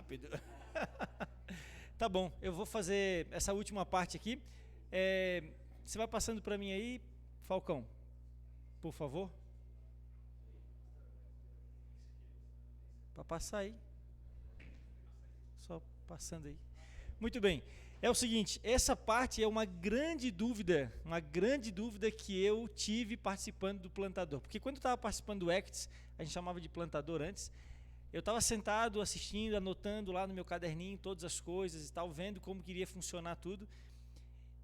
rápido. Tá bom, eu vou fazer essa última parte aqui. Você vai passando para mim aí, Falcão, por favor. Para passar aí. Só passando aí. Muito bem. É o seguinte, essa parte é uma grande dúvida que eu tive participando do plantador. Porque quando eu estava participando do Acts, a gente chamava de plantador antes, eu estava sentado, assistindo, anotando lá no meu caderninho todas as coisas e tal, vendo como queria funcionar tudo.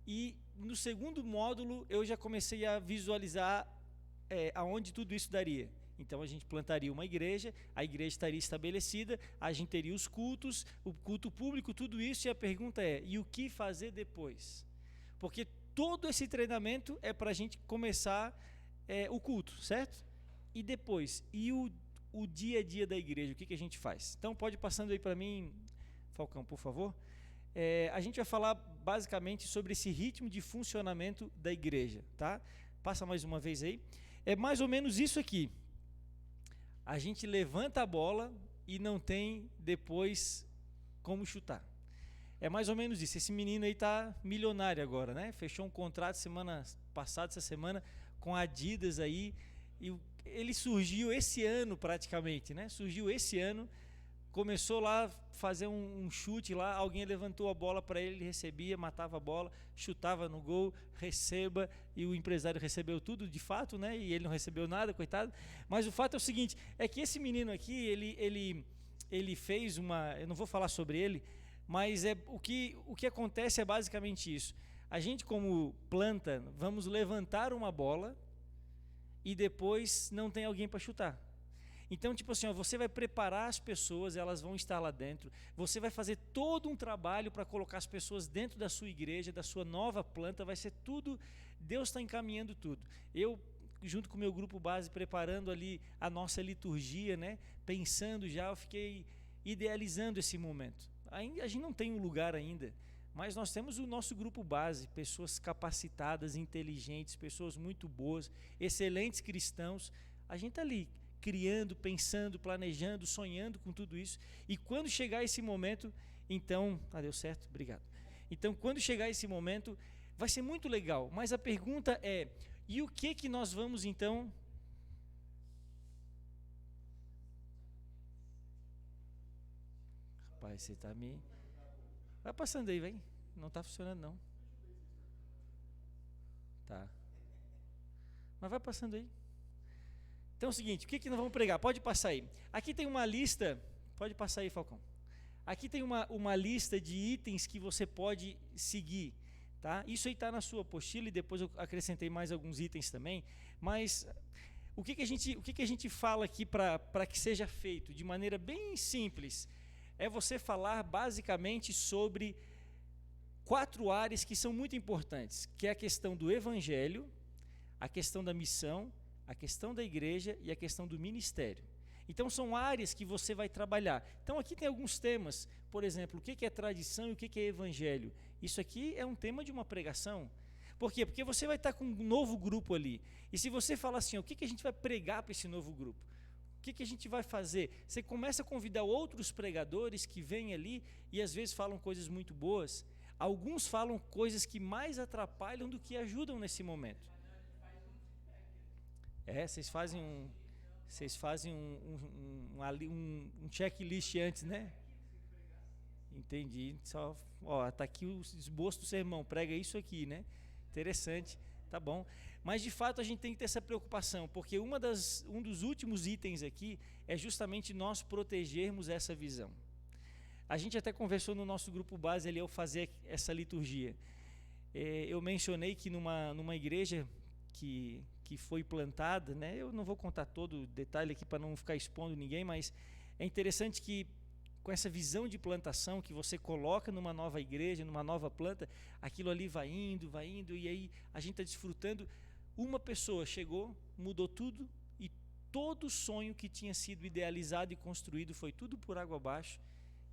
E no segundo módulo eu já comecei a visualizar aonde tudo isso daria. Então a gente plantaria uma igreja, a igreja estaria estabelecida, a gente teria os cultos, o culto público, tudo isso, e a pergunta é, e o que fazer depois? Porque todo esse treinamento é para a gente começar o culto, certo? E depois, e o dia a dia da igreja, o que a gente faz? Então pode ir passando aí para mim, Falcão, por favor. A gente vai falar basicamente sobre esse ritmo de funcionamento da igreja, tá? Passa mais uma vez aí. É mais ou menos isso aqui. A gente levanta a bola e não tem depois como chutar. É mais ou menos isso. Esse menino aí está milionário agora, né? Fechou um contrato semana passada, essa semana, com a Adidas aí. E ele surgiu esse ano praticamente, né? Surgiu esse ano. Começou lá a fazer um chute lá, alguém levantou a bola para ele recebia, matava a bola, chutava no gol, receba, e o empresário recebeu tudo de fato, né? E ele não recebeu nada, coitado. Mas o fato é o seguinte, é que esse menino aqui, ele fez uma, eu não vou falar sobre ele, mas o que acontece é basicamente isso. A gente, como planta, vamos levantar uma bola e depois não tem alguém para chutar. Então, tipo assim, você vai preparar as pessoas, elas vão estar lá dentro, você vai fazer todo um trabalho para colocar as pessoas dentro da sua igreja, da sua nova planta, vai ser tudo, Deus está encaminhando tudo. Eu, junto com o meu grupo base, preparando ali a nossa liturgia, né, pensando já, eu fiquei idealizando esse momento. A gente não tem um lugar ainda, mas nós temos o nosso grupo base, pessoas capacitadas, inteligentes, pessoas muito boas, excelentes cristãos, a gente está ali, criando, pensando, planejando, sonhando com tudo isso, e quando chegar esse momento, então, deu certo, obrigado. Então, quando chegar esse momento, vai ser muito legal, mas a pergunta é, e o que nós vamos então... Rapaz, você está me... Vai passando aí, vai, não está funcionando não. Tá. Mas vai passando aí. Então é o seguinte, o que nós vamos pregar? Pode passar aí. Aqui tem uma lista, pode passar aí, Falcão. Aqui tem uma lista de itens que você pode seguir, tá? Isso aí está na sua apostila e depois eu acrescentei mais alguns itens também, mas o que a gente fala aqui para que seja feito de maneira bem simples? É você falar basicamente sobre 4 áreas que são muito importantes, que é a questão do evangelho, a questão da missão, a questão da igreja e a questão do ministério. Então são áreas que você vai trabalhar. Então aqui tem alguns temas, por exemplo, o que é tradição e o que é evangelho. Isso aqui é um tema de uma pregação. Por quê? Porque você vai estar com um novo grupo ali. E se você falar assim, o que a gente vai pregar para esse novo grupo? O que a gente vai fazer? Você começa a convidar outros pregadores que vêm ali e às vezes falam coisas muito boas. Alguns falam coisas que mais atrapalham do que ajudam nesse momento. Vocês fazem um checklist antes, né? Entendi. Só, tá aqui o esboço do sermão, prega isso aqui, né? Interessante, tá bom. Mas de fato a gente tem que ter essa preocupação, porque um dos últimos itens aqui é justamente nós protegermos essa visão. A gente até conversou no nosso grupo base ali ao fazer essa liturgia. Eu mencionei que numa igreja que foi plantada, né? Eu não vou contar todo o detalhe aqui para não ficar expondo ninguém, mas é interessante que com essa visão de plantação que você coloca numa nova igreja, numa nova planta, aquilo ali vai indo, e aí a gente está desfrutando. Uma pessoa chegou, mudou tudo, e todo sonho que tinha sido idealizado e construído foi tudo por água abaixo,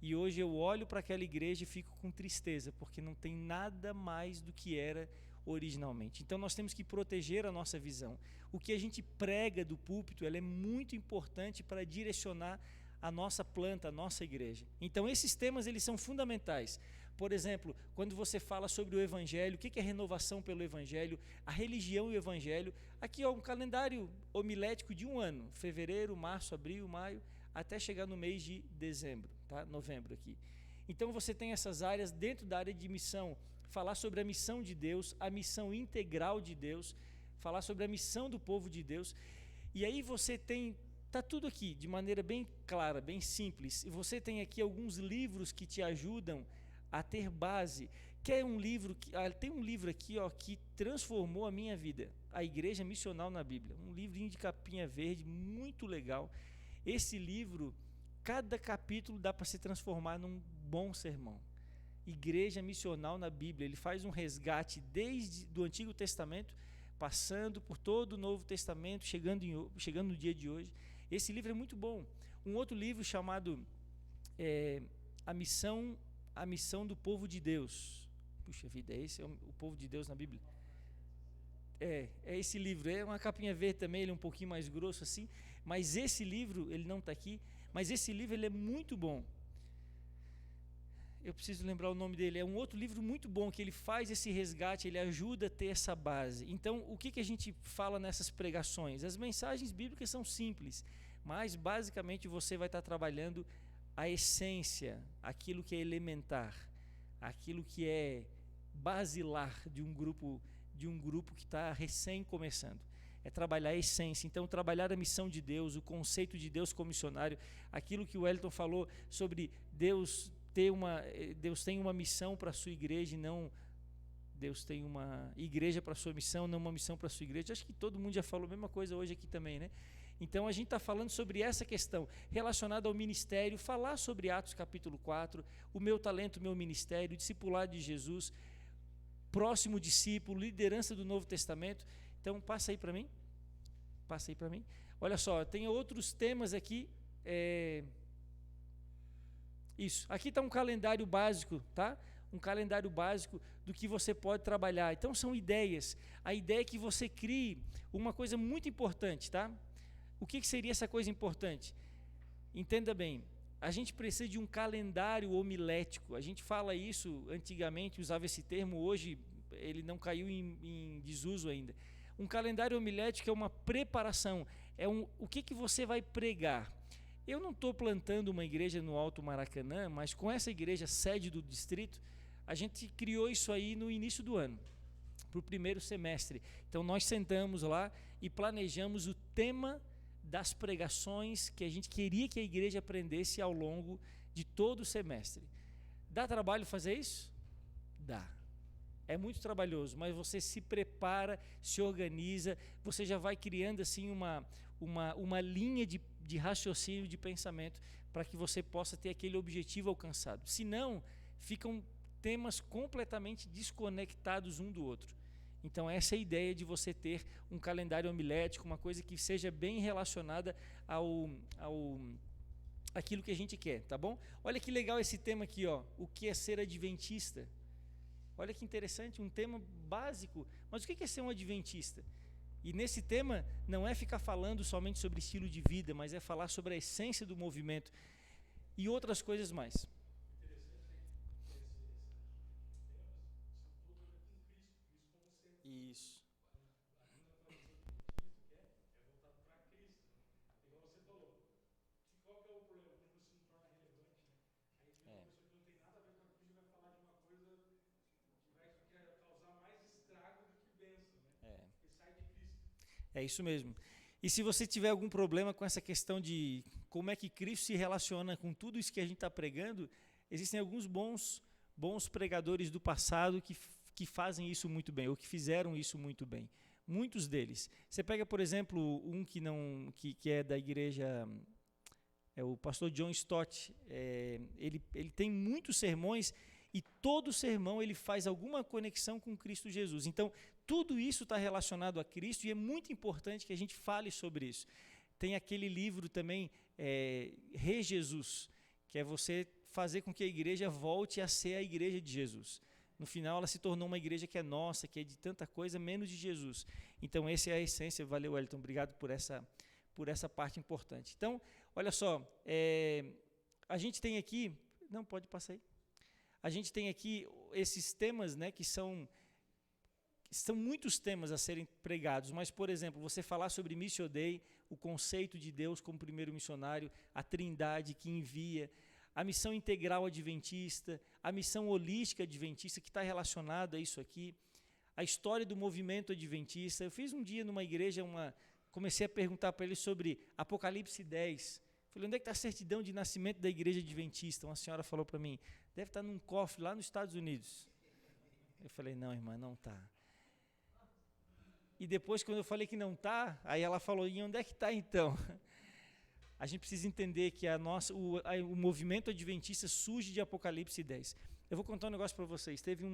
e hoje eu olho para aquela igreja e fico com tristeza, porque não tem nada mais do que era originalmente. Então nós temos que proteger a nossa visão. O que a gente prega do púlpito, ela é muito importante para direcionar a nossa planta, a nossa igreja. Então esses temas eles são fundamentais. Por exemplo, quando você fala sobre o Evangelho, o que é renovação pelo Evangelho, a religião e o Evangelho, aqui um calendário homilético de um ano, fevereiro, março, abril, maio, até chegar no mês de dezembro, tá? Novembro aqui. Então você tem essas áreas dentro da área de missão, falar sobre a missão de Deus, a missão integral de Deus, falar sobre a missão do povo de Deus, e aí você tem, está tudo aqui de maneira bem clara, bem simples, e você tem aqui alguns livros que te ajudam a ter base. Tem um livro aqui que transformou a minha vida, A Igreja Missional na Bíblia, um livrinho de capinha verde, muito legal. Esse livro, cada capítulo dá para se transformar num bom sermão. Igreja Missional na Bíblia, ele faz um resgate desde do Antigo Testamento, passando por todo o Novo Testamento, chegando no dia de hoje. Esse livro é muito bom. Um outro livro chamado A Missão do Povo de Deus. Puxa vida, esse é o povo de Deus na Bíblia? É esse livro, é uma capinha verde também, ele é um pouquinho mais grosso assim, mas esse livro, ele não está aqui, mas esse livro ele é muito bom. Eu preciso lembrar o nome dele, é um outro livro muito bom, que ele faz esse resgate, ele ajuda a ter essa base. Então, o que a gente fala nessas pregações? As mensagens bíblicas são simples, mas basicamente você vai estar trabalhando a essência, aquilo que é elementar, aquilo que é basilar de um grupo que está recém começando. É trabalhar a essência, então trabalhar a missão de Deus, o conceito de Deus como missionário, aquilo que o Wellington falou sobre Deus tem uma missão para a sua igreja e não Deus tem uma igreja para a sua missão, não uma missão para a sua igreja. Acho que todo mundo já falou a mesma coisa hoje aqui também, né? Então a gente está falando sobre essa questão relacionada ao ministério, falar sobre Atos capítulo 4, o meu talento, o meu ministério, discipulado de Jesus, próximo discípulo, liderança do Novo Testamento. Então passa aí para mim. Olha só, tem outros temas aqui. Isso, aqui está um calendário básico, tá? Um calendário básico do que você pode trabalhar. Então são ideias. A ideia é que você crie uma coisa muito importante, tá? O que seria essa coisa importante? Entenda bem, a gente precisa de um calendário homilético. A gente fala isso antigamente, usava esse termo, hoje ele não caiu em desuso ainda. Um calendário homilético é uma preparação, o que você vai pregar. Eu não estou plantando uma igreja no Alto Maracanã, mas com essa igreja sede do distrito, a gente criou isso aí no início do ano, para o primeiro semestre. Então nós sentamos lá e planejamos o tema das pregações que a gente queria que a igreja aprendesse ao longo de todo o semestre. Dá trabalho fazer isso? Dá. É muito trabalhoso, mas você se prepara, se organiza, você já vai criando assim uma linha de raciocínio, de pensamento, para que você possa ter aquele objetivo alcançado. Senão, ficam temas completamente desconectados um do outro. Então essa é a ideia de você ter um calendário homilético, uma coisa que seja bem relacionada àquilo que a gente quer, tá bom? Olha que legal esse tema aqui, ó, o que é ser adventista. Olha que interessante, um tema básico, mas o que é ser um adventista? E nesse tema não é ficar falando somente sobre estilo de vida, mas é falar sobre a essência do movimento e outras coisas mais. Isso. É isso mesmo. E se você tiver algum problema com essa questão de como é que Cristo se relaciona com tudo isso que a gente está pregando, existem alguns bons pregadores do passado que fazem isso muito bem, ou que fizeram isso muito bem. Muitos deles. Você pega, por exemplo, um que é da igreja, é o pastor John Stott. Ele tem muitos sermões e todo sermão ele faz alguma conexão com Cristo Jesus. Então, tudo isso está relacionado a Cristo e é muito importante que a gente fale sobre isso. Tem aquele livro também, Jesus, que é você fazer com que a igreja volte a ser a igreja de Jesus. No final, ela se tornou uma igreja que é nossa, que é de tanta coisa, menos de Jesus. Então, essa é a essência. Valeu, Wellington. Obrigado por por essa parte importante. Então, olha só, a gente tem aqui, não pode passar aí, a gente tem aqui esses temas, né, que são muitos temas a serem pregados, mas, por exemplo, você falar sobre Missio Dei, o conceito de Deus como primeiro missionário, a trindade que envia, a missão integral adventista, a missão holística adventista, que está relacionada a isso aqui, a história do movimento adventista. Eu fiz um dia numa igreja, comecei a perguntar para eles sobre Apocalipse 10. Falei, onde é que está a certidão de nascimento da igreja adventista? Uma senhora falou para mim, deve estar num cofre lá nos Estados Unidos. Eu falei, não, irmã, não está. E depois, quando eu falei que não está, aí ela falou, e onde é que está então? A gente precisa entender que o movimento adventista surge de Apocalipse 10. Eu vou contar um negócio para vocês. Teve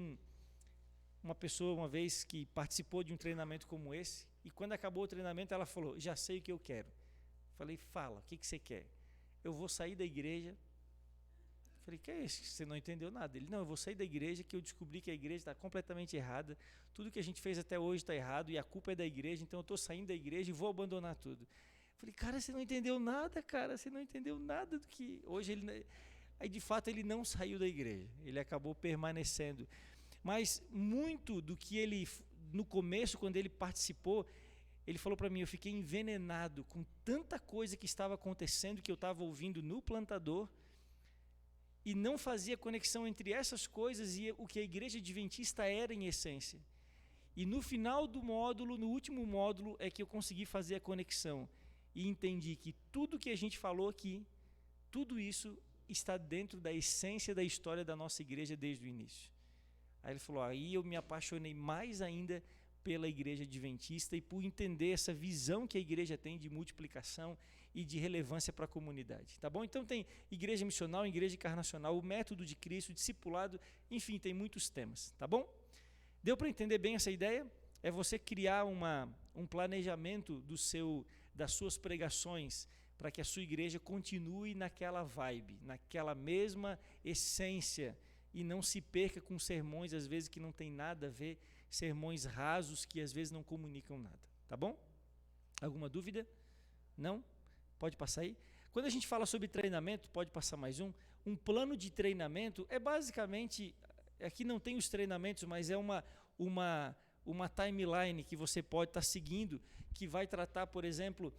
uma pessoa uma vez que participou de um treinamento como esse, e quando acabou o treinamento ela falou, já sei o que eu quero. Falei, fala, o que você quer? Eu vou sair da igreja. Falei, que é isso? Você não entendeu nada. Ele, não, eu vou sair da igreja, que eu descobri que a igreja está completamente errada, tudo que a gente fez até hoje está errado, e a culpa é da igreja, então eu estou saindo da igreja e vou abandonar tudo. Falei, cara, você não entendeu nada, você não entendeu nada do que... Hoje aí de fato ele não saiu da igreja, ele acabou permanecendo. Mas muito do que ele, no começo, quando ele participou, ele falou para mim, eu fiquei envenenado com tanta coisa que estava acontecendo, que eu estava ouvindo no plantador, e não fazia conexão entre essas coisas e o que a igreja adventista era em essência. E no final do módulo, no último módulo, é que eu consegui fazer a conexão e entendi que tudo que a gente falou aqui, tudo isso está dentro da essência da história da nossa igreja desde o início. Aí ele falou, aí eu me apaixonei mais ainda pela igreja adventista e por entender essa visão que a igreja tem de multiplicação e de relevância para a comunidade, tá bom? Então tem igreja missional, igreja encarnacional, o método de Cristo, o discipulado, enfim, tem muitos temas, tá bom? Deu para entender bem essa ideia? É você criar um planejamento das suas pregações para que a sua igreja continue naquela vibe, naquela mesma essência e não se perca com sermões, às vezes, que não tem nada a ver, sermões rasos que às vezes não comunicam nada, tá bom? Alguma dúvida? Não? Pode passar aí? Quando a gente fala sobre treinamento, pode passar mais um plano de treinamento é basicamente, aqui não tem os treinamentos, mas é uma timeline que você pode estar seguindo, que vai tratar, por exemplo,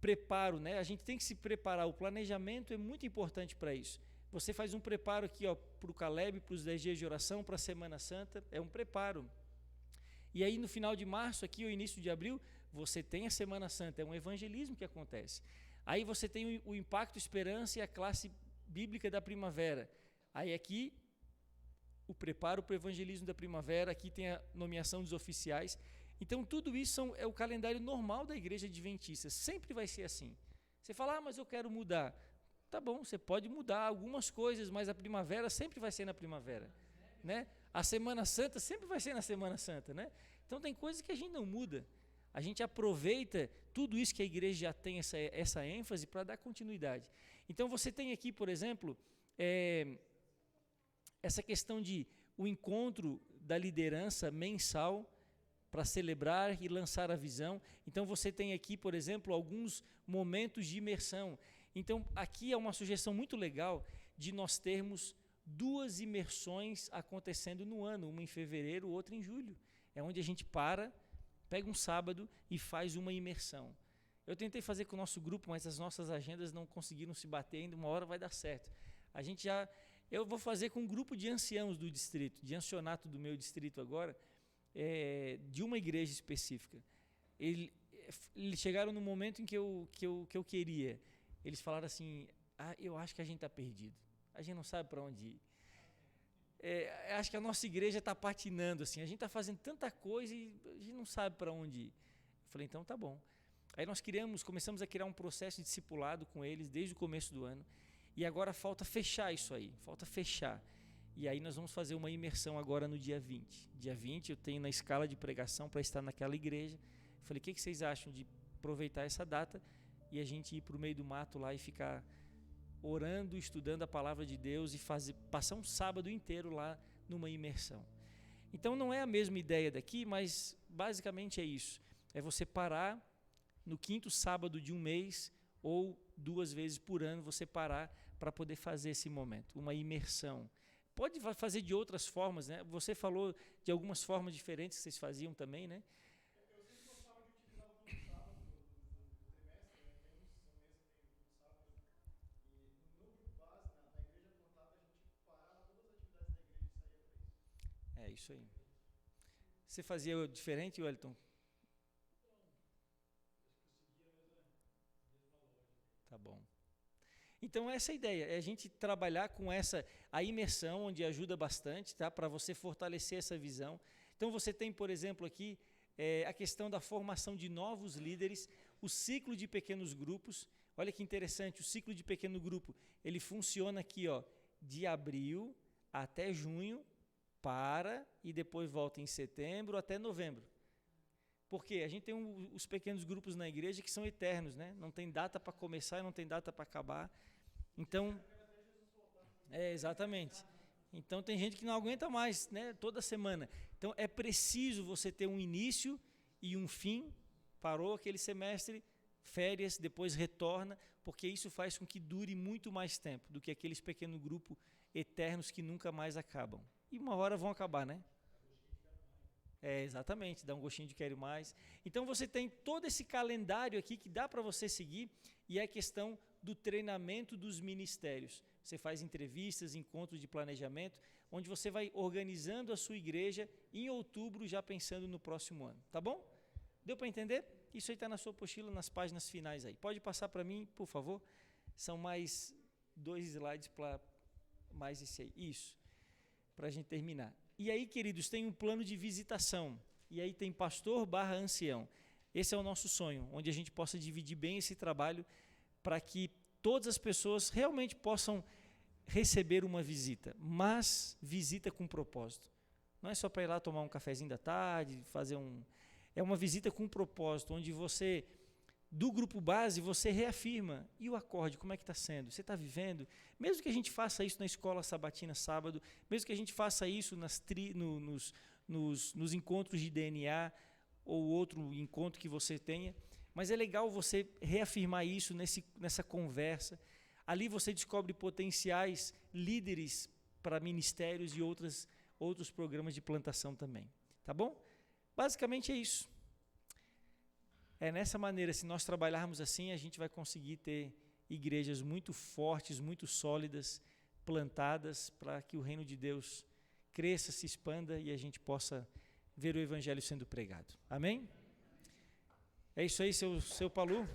preparo, né? A gente tem que se preparar, o planejamento é muito importante para isso. Você faz um preparo aqui para o Caleb, para os 10 dias de oração, para a Semana Santa, é um preparo. E aí no final de março, aqui, ou início de abril, você tem a Semana Santa, é um evangelismo que acontece. Aí você tem o Impacto Esperança e a classe bíblica da primavera. Aí aqui, o preparo para o evangelismo da primavera, aqui tem a nomeação dos oficiais. Então tudo isso é o calendário normal da igreja adventista, sempre vai ser assim. Você fala, mas eu quero mudar. Tá bom, você pode mudar algumas coisas, mas a primavera sempre vai ser na primavera, né? A Semana Santa sempre vai ser na Semana Santa, né? Então tem coisas que a gente não muda. A gente aproveita tudo isso que a igreja já tem essa ênfase para dar continuidade. Então você tem aqui, por exemplo, essa questão de o encontro da liderança mensal para celebrar e lançar a visão. Então você tem aqui, por exemplo, alguns momentos de imersão. Então, aqui é uma sugestão muito legal de nós termos 2 imersões acontecendo no ano, uma em fevereiro, outra em julho. É onde a gente pega um sábado e faz uma imersão. Eu tentei fazer com o nosso grupo, mas as nossas agendas não conseguiram se bater ainda, uma hora vai dar certo. Eu vou fazer com um grupo de anciãos do distrito, de ancianato do meu distrito agora, de uma igreja específica. Eles chegaram no momento em que eu queria. Eles falaram assim, eu acho que a gente está perdido, a gente não sabe para onde ir. Acho que a nossa igreja está patinando, assim, a gente está fazendo tanta coisa e a gente não sabe para onde ir. Eu falei, então tá bom. Aí nós começamos a criar um processo de discipulado com eles desde o começo do ano, e agora falta fechar isso aí, E aí nós vamos fazer uma imersão agora no dia 20. Dia 20 eu tenho na escala de pregação para estar naquela igreja. Eu falei, o que vocês acham de aproveitar essa data e a gente ir para o meio do mato lá e ficar orando, estudando a palavra de Deus e passar um sábado inteiro lá numa imersão. Então não é a mesma ideia daqui, mas basicamente é isso. É você parar no 5º sábado de um mês ou 2 vezes por ano você parar para poder fazer esse momento, uma imersão. Pode fazer de outras formas, né? Você falou de algumas formas diferentes que vocês faziam também, né? Eu sempre gostava de utilizar o quinto sábado do trimestre, né? Tem uns meses que tem o quinto sábado. E no grupo base, na igreja plantada, a gente parava todas as atividades da igreja e saía para isso. É isso aí. Você fazia diferente, Wellington? Tá bom. Então essa é a ideia, é a gente trabalhar com a imersão, onde ajuda bastante, tá? Para você fortalecer essa visão. Então você tem, por exemplo, aqui a questão da formação de novos líderes, o ciclo de pequenos grupos. Olha que interessante, o ciclo de pequeno grupo, ele funciona aqui, ó, de abril até junho, e depois volta em setembro até novembro. Porque a gente tem os pequenos grupos na igreja que são eternos, né? Não tem data para começar e não tem data para acabar. Então, exatamente. Então tem gente que não aguenta mais, né? Toda semana. Então é preciso você ter um início e um fim. Parou aquele semestre, férias, depois retorna, porque isso faz com que dure muito mais tempo do que aqueles pequenos grupos eternos que nunca mais acabam. E uma hora vão acabar, né? Exatamente, dá um gostinho de quero mais. Então você tem todo esse calendário aqui que dá para você seguir, e é a questão do treinamento dos ministérios. Você faz entrevistas, encontros de planejamento, onde você vai organizando a sua igreja em outubro, já pensando no próximo ano. Tá bom? Deu para entender? Isso aí está na sua apostila, nas páginas finais aí. Pode passar para mim, por favor? São mais 2 slides para mais esse aí. Isso, para a gente terminar. E aí, queridos, tem um plano de visitação. E aí tem pastor/ancião. Esse é o nosso sonho, onde a gente possa dividir bem esse trabalho para que todas as pessoas realmente possam receber uma visita, mas visita com propósito. Não é só para ir lá tomar um cafezinho da tarde, é uma visita com propósito, onde você, do grupo base, você reafirma. E o acorde, como é que está sendo? Você está vivendo? Mesmo que a gente faça isso na escola sabatina sábado, mesmo que a gente faça isso nos encontros de DNA ou outro encontro que você tenha, mas é legal você reafirmar isso nessa conversa. Ali você descobre potenciais líderes para ministérios e outros programas de plantação também. Tá bom? Basicamente é isso. É nessa maneira, se nós trabalharmos assim, a gente vai conseguir ter igrejas muito fortes, muito sólidas, plantadas, para que o reino de Deus cresça, se expanda e a gente possa ver o evangelho sendo pregado. Amém? É isso aí, seu Palu.